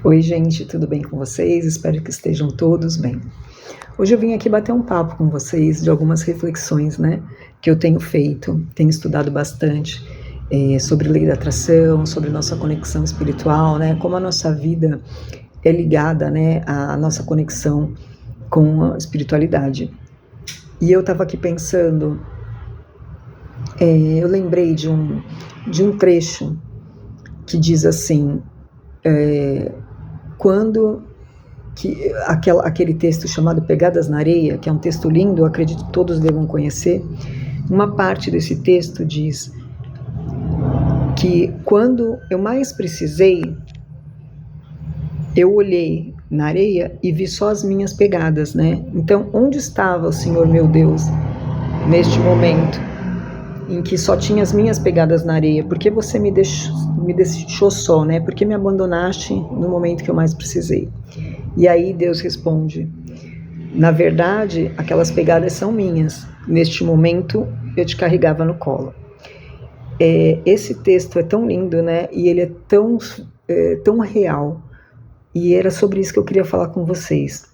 Oi, gente, tudo bem com vocês? Espero que estejam todos bem. Hoje eu vim aqui bater um papo com vocês de algumas reflexões, né, que eu tenho feito, tenho estudado bastante sobre lei da atração, sobre nossa conexão espiritual, né, como a nossa vida é ligada, né, à nossa conexão com a espiritualidade. E eu estava aqui pensando, eu lembrei de um trecho que diz assim, aquele texto chamado Pegadas na Areia, que é um texto lindo, eu acredito que todos devam conhecer. Uma parte desse texto diz que quando eu mais precisei, eu olhei na areia e vi só as minhas pegadas, né? Então, onde estava o Senhor meu Deus neste momento em que só tinha as minhas pegadas na areia? Por que você me deixou só, né? Por que me abandonaste no momento que eu mais precisei? E aí Deus responde: na verdade, aquelas pegadas são minhas. Neste momento, eu te carregava no colo. Esse texto é tão lindo, né? E ele é tão real. E era sobre isso que eu queria falar com vocês.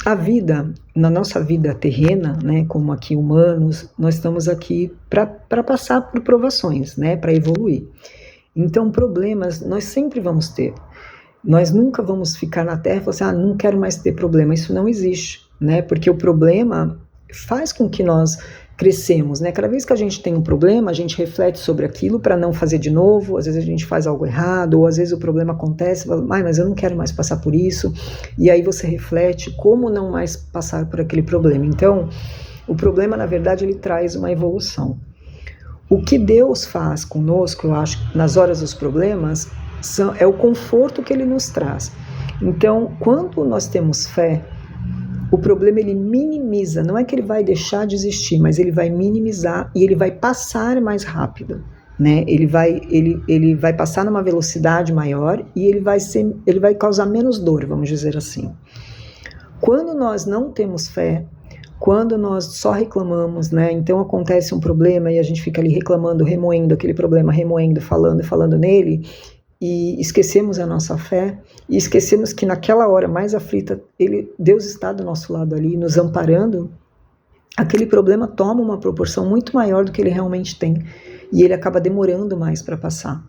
A vida, na nossa vida terrena, né, como aqui humanos, nós estamos aqui para passar por provações, né, para evoluir. Então, problemas nós sempre vamos ter. Nós nunca vamos ficar na Terra e falar assim, não quero mais ter problema. Isso não existe, né? Porque o problema faz com que nós crescemos, né? Cada vez que a gente tem um problema, a gente reflete sobre aquilo para não fazer de novo. Às vezes a gente faz algo errado, ou às vezes o problema acontece, fala, mas eu não quero mais passar por isso. E aí você reflete como não mais passar por aquele problema. Então, o problema, na verdade, ele traz uma evolução. O que Deus faz conosco, eu acho, nas horas dos problemas, é o conforto que Ele nos traz. Então, quando nós temos fé, o problema ele minimiza, não é que ele vai deixar de existir, mas ele vai minimizar e ele vai passar mais rápido, né? Ele vai passar numa velocidade maior e ele vai causar menos dor, vamos dizer assim. Quando nós não temos fé, quando nós só reclamamos, né? Então acontece um problema e a gente fica ali reclamando, remoendo aquele problema, remoendo, falando nele, e esquecemos a nossa fé, e esquecemos que naquela hora mais aflita, Deus está do nosso lado ali, nos amparando, aquele problema toma uma proporção muito maior do que ele realmente tem, e ele acaba demorando mais para passar.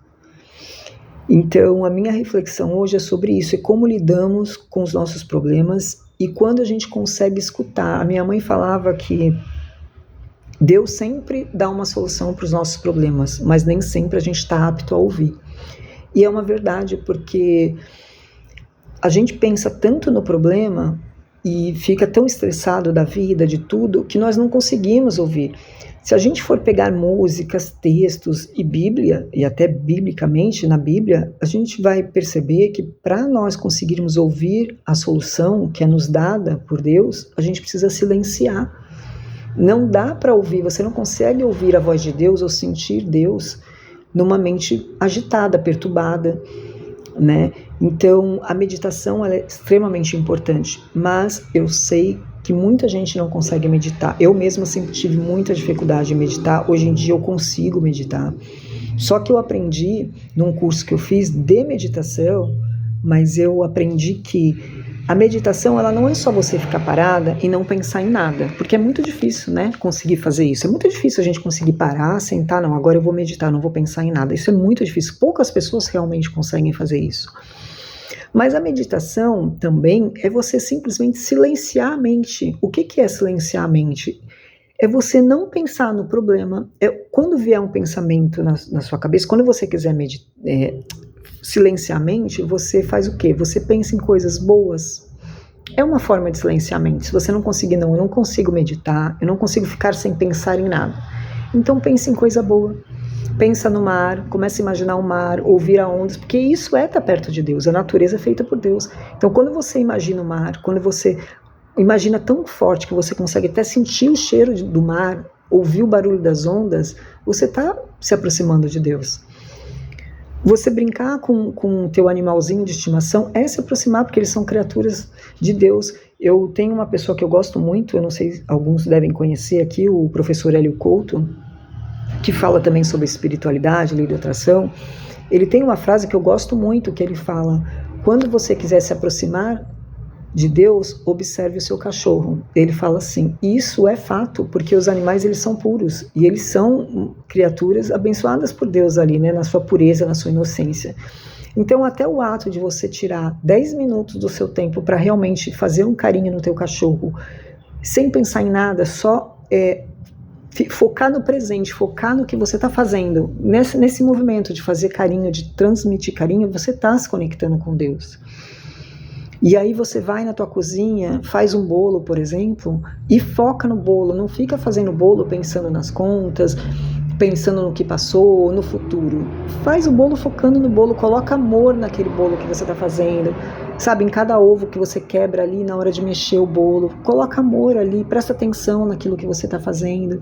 Então, a minha reflexão hoje é sobre isso, é como lidamos com os nossos problemas, e quando a gente consegue escutar. A minha mãe falava que Deus sempre dá uma solução para os nossos problemas, mas nem sempre a gente está apto a ouvir. E é uma verdade, porque a gente pensa tanto no problema e fica tão estressado da vida, de tudo, que nós não conseguimos ouvir. Se a gente for pegar músicas, textos e Bíblia, e até biblicamente na Bíblia, a gente vai perceber que para nós conseguirmos ouvir a solução que é nos dada por Deus, a gente precisa silenciar. Não dá para ouvir, você não consegue ouvir a voz de Deus ou sentir Deus numa mente agitada, perturbada, né? Então, a meditação ela é extremamente importante, mas eu sei que muita gente não consegue meditar. Eu mesma sempre tive muita dificuldade em meditar, hoje em dia eu consigo meditar. Só que eu aprendi, num curso que eu fiz de meditação, mas eu aprendi que a meditação, ela não é só você ficar parada e não pensar em nada, porque é muito difícil, né, conseguir fazer isso. É muito difícil a gente conseguir parar, sentar, não, agora eu vou meditar, não vou pensar em nada. Isso é muito difícil, poucas pessoas realmente conseguem fazer isso. Mas a meditação também é você simplesmente silenciar a mente. O que é silenciar a mente? É você não pensar no problema. Quando vier um pensamento na sua cabeça, quando você quiser silenciar a mente, você faz o quê? Você pensa em coisas boas. É uma forma de silenciar a mente. Se você não conseguir, eu não consigo meditar, eu não consigo ficar sem pensar em nada. Então pense em coisa boa. Pensa no mar, comece a imaginar o mar, ouvir as ondas, porque isso estar perto de Deus, a natureza é feita por Deus. Então quando você imagina o mar, quando você imagina tão forte que você consegue até sentir o cheiro do mar, ouvir o barulho das ondas, você está se aproximando de Deus. Você brincar com o teu animalzinho de estimação é se aproximar, porque eles são criaturas de Deus. Eu tenho uma pessoa que eu gosto muito, eu não sei, alguns devem conhecer aqui, o professor Hélio Couto, que fala também sobre espiritualidade, lei da atração, Ele tem uma frase que eu gosto muito, que ele fala: quando você quiser se aproximar de Deus, observe o seu cachorro. Ele fala assim, isso é fato, porque os animais, eles são puros, e eles são criaturas abençoadas por Deus ali, né, na sua pureza, na sua inocência. Então, até o ato de você tirar 10 minutos do seu tempo para realmente fazer um carinho no teu cachorro, sem pensar em nada, só focar no presente, focar no que você está fazendo, nesse movimento de fazer carinho, de transmitir carinho, você está se conectando com Deus. E aí você vai na tua cozinha, faz um bolo, por exemplo, e foca no bolo, não fica fazendo bolo pensando nas contas, pensando no que passou, no futuro. Faz o bolo focando no bolo, coloca amor naquele bolo que você está fazendo, sabe, em cada ovo que você quebra ali na hora de mexer o bolo, coloca amor ali, presta atenção naquilo que você está fazendo.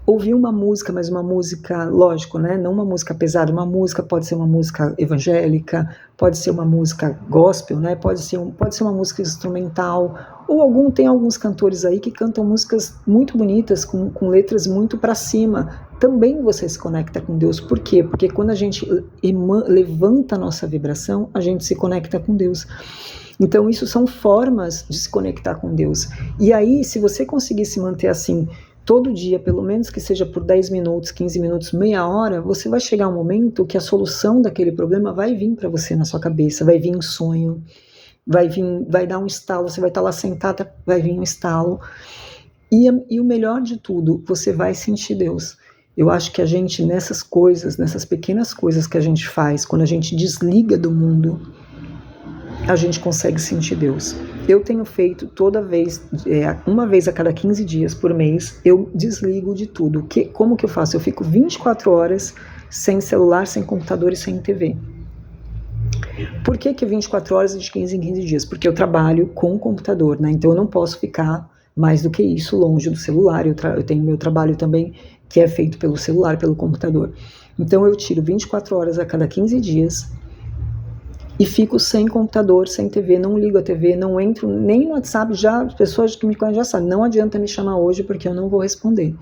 Ouvir uma música, mas uma música, lógico, né? Não uma música pesada, uma música pode ser uma música evangélica, pode ser uma música gospel, né? Pode ser uma música instrumental, ou tem alguns cantores aí que cantam músicas muito bonitas, com letras muito para cima. Também você se conecta com Deus. Por quê? Porque quando a gente levanta a nossa vibração, a gente se conecta com Deus. Então isso são formas de se conectar com Deus. E aí, se você conseguir se manter assim, todo dia, pelo menos que seja por 10 minutos, 15 minutos, meia hora, você vai chegar um momento que a solução daquele problema vai vir para você na sua cabeça, vai vir um sonho, vai dar um estalo, você vai estar lá sentada, vai vir um estalo. E o melhor de tudo, você vai sentir Deus. Eu acho que a gente, nessas coisas, nessas pequenas coisas que a gente faz, quando a gente desliga do mundo, a gente consegue sentir Deus. Eu tenho feito toda vez, uma vez a cada 15 dias por mês, eu desligo de tudo. Como que eu faço? Eu fico 24 horas sem celular, sem computador e sem TV. Por que 24 horas de 15 em 15 dias? Porque eu trabalho com o computador, né? Então eu não posso ficar mais do que isso longe do celular. Eu tenho meu trabalho também que é feito pelo celular, pelo computador. Então eu tiro 24 horas a cada 15 dias e fico sem computador, sem TV, não ligo a TV, não entro nem no WhatsApp. Já as pessoas que me conhecem já sabem, não adianta me chamar hoje porque eu não vou responder.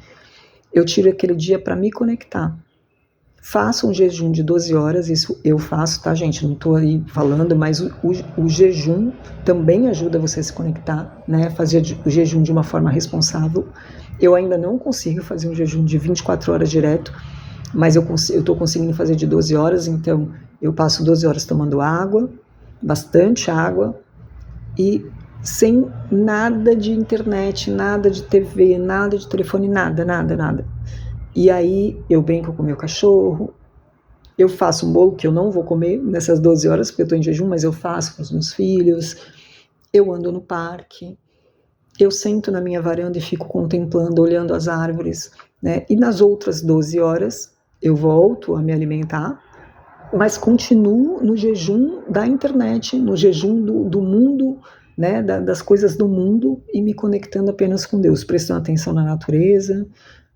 Eu tiro aquele dia para me conectar. Faço um jejum de 12 horas, isso eu faço, tá, gente? Não estou aí falando, mas o jejum também ajuda você a se conectar, né? Fazer o jejum de uma forma responsável. Eu ainda não consigo fazer um jejum de 24 horas direto, mas eu estou conseguindo fazer de 12 horas, então eu passo 12 horas tomando água, bastante água, e sem nada de internet, nada de TV, nada de telefone, nada. E aí eu brinco com o meu cachorro, eu faço um bolo que eu não vou comer nessas 12 horas, porque eu estou em jejum, mas eu faço com os meus filhos, eu ando no parque, eu sento na minha varanda e fico contemplando, olhando as árvores, né? E nas outras 12 horas eu volto a me alimentar, mas continuo no jejum da internet, no jejum do mundo, né? Das coisas do mundo, e me conectando apenas com Deus, prestando atenção na natureza,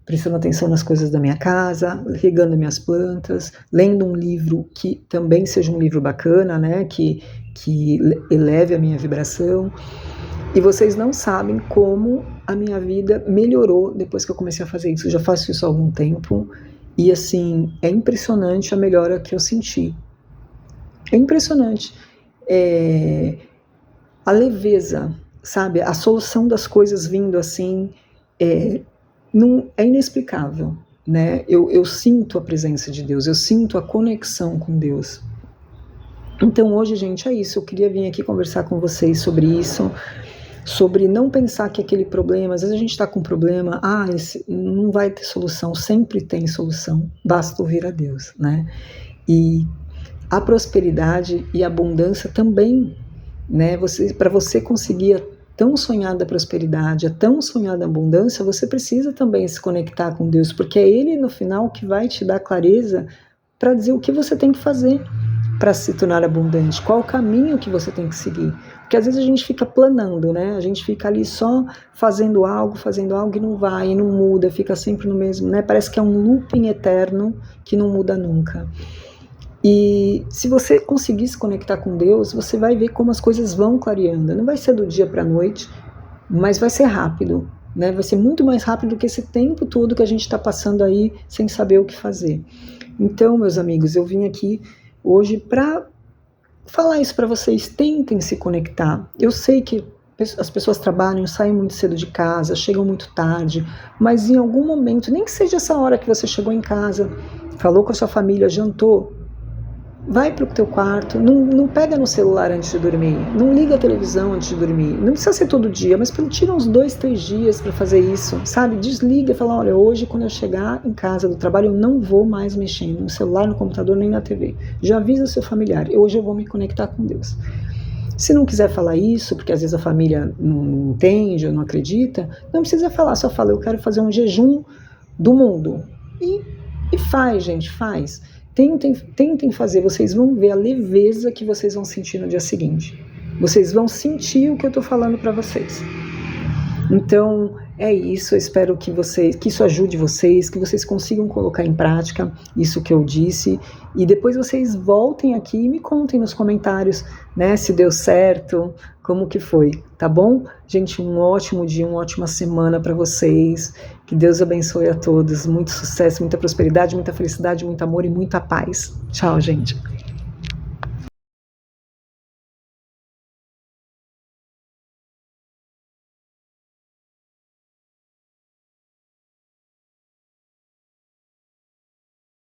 prestando atenção nas coisas da minha casa, regando minhas plantas, lendo um livro que também seja um livro bacana, né? Que eleve a minha vibração. E vocês não sabem como a minha vida melhorou depois que eu comecei a fazer isso. Eu já faço isso há algum tempo e, assim, é impressionante a melhora que eu senti. É impressionante. A leveza, sabe? A solução das coisas vindo assim é inexplicável, né? Eu sinto a presença de Deus, eu sinto a conexão com Deus. Então hoje, gente, é isso. Eu queria vir aqui conversar com vocês sobre isso, sobre não pensar que aquele problema, às vezes a gente está com um problema, esse não vai ter solução, sempre tem solução, basta ouvir a Deus, né? E a prosperidade e a abundância também, né? Para você conseguir a tão sonhada prosperidade, a tão sonhada abundância, você precisa também se conectar com Deus, porque é Ele no final que vai te dar clareza para dizer o que você tem que fazer para se tornar abundante, qual o caminho que você tem que seguir. Porque às vezes a gente fica planando, né? A gente fica ali só fazendo algo e não vai, e não muda, fica sempre no mesmo, né? Parece que é um looping eterno que não muda nunca. E se você conseguir se conectar com Deus, você vai ver como as coisas vão clareando. Não vai ser do dia para a noite, mas vai ser rápido, né? Vai ser muito mais rápido do que esse tempo todo que a gente está passando aí sem saber o que fazer. Então, meus amigos, eu vim aqui hoje para falar isso para vocês. Tentem se conectar. Eu sei que as pessoas trabalham, saem muito cedo de casa, chegam muito tarde, mas em algum momento, nem que seja essa hora que você chegou em casa, falou com a sua família, jantou, vai para o teu quarto, não pega no celular antes de dormir, não liga a televisão antes de dormir, não precisa ser todo dia, mas tira uns 2, 3 dias para fazer isso, sabe? Desliga e fala, olha, hoje quando eu chegar em casa do trabalho eu não vou mais mexer no celular, no computador, nem na TV. Já avisa o seu familiar, hoje eu vou me conectar com Deus. Se não quiser falar isso, porque às vezes a família não entende ou não acredita, não precisa falar, só fala, eu quero fazer um jejum do mundo. E faz, gente, faz. Tentem fazer, vocês vão ver a leveza que vocês vão sentir no dia seguinte. Vocês vão sentir o que eu estou falando para vocês. Então, é isso, eu espero que isso ajude vocês, que vocês consigam colocar em prática isso que eu disse, e depois vocês voltem aqui e me contem nos comentários, né, se deu certo, como que foi, tá bom? Gente, um ótimo dia, uma ótima semana para vocês, que Deus abençoe a todos, muito sucesso, muita prosperidade, muita felicidade, muito amor e muita paz. Tchau, gente.